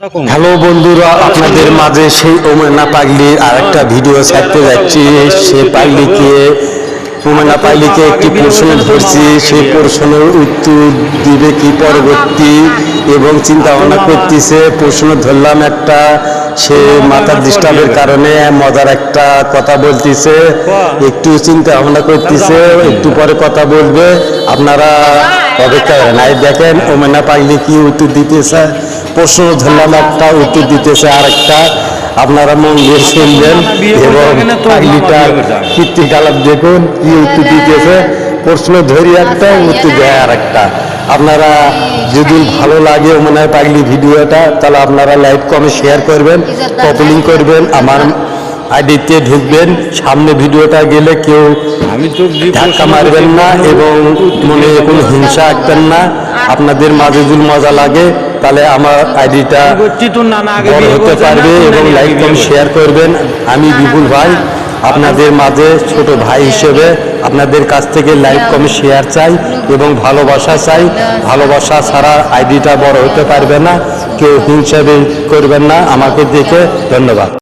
Hello বন্ধুরা, আপনাদের মাঝে সেই ওমেনা পাগলির আরেকটা ভিডিও ছাড়তে যাচ্ছি। সে পাগলিকে ওমেনা পাগলিকে একটি প্রশ্ন ধরছি, সেই প্রশ্নের উত্তর দিবে কি পরবর্তী এবং চিন্তা ভাবনা করতেছে। প্রশ্ন ধরলাম একটা, সে মাথার ডিস্টার্বের কারণে মজার একটা কথা বলতেছে, একটু চিন্তা ভাবনা করতেছে, একটু পরে কথা বলবে, আপনারা অপেক্ষা করেন। আর দেখেন ওমেনা পাগলি কি উত্তর দিতেছে। প্রশ্ন ধরলাম একটা, উত্তর দিতেছে আরেকটা, আপনারা মন দিয়ে শুনবেন এবং পাগলিটার কীর্তিকলাপ দেখুন কি উত্তর দিতেছে। প্রশ্ন ধরি একটা, উত্তর দেয় আর একটা। আপনারা যদি ভালো লাগে মনে হয় পাগলি ভিডিওটা, তাহলে আপনারা লাইক কমেন্ট শেয়ার করবেন, কপলিং করবেন, আমার আইডিতে ঢুকবেন। সামনে ভিডিওটা গেলে কেউ ধাক্কা মারবেন না এবং মনে কোনো হিংসা আঁকবেন না। আপনাদের মাঝে যদি মজা লাগে তাহলে আমার আইডিটা বড় হতে পারবে এবং লাইক কমেন্ট শেয়ার করবেন। আমি বিপুল ভাই, আপনাদের মাঝে ছোট ভাই হিসেবে আপনাদের কাছ থেকে লাইক কমেন্ট শেয়ার চাই এবং ভালোবাসা চাই। ভালোবাসা ছাড়া আইডিটা বড় হতে পারবে না। কেউ হিংসা করবেন না আমাকে দেখে। ধন্যবাদ।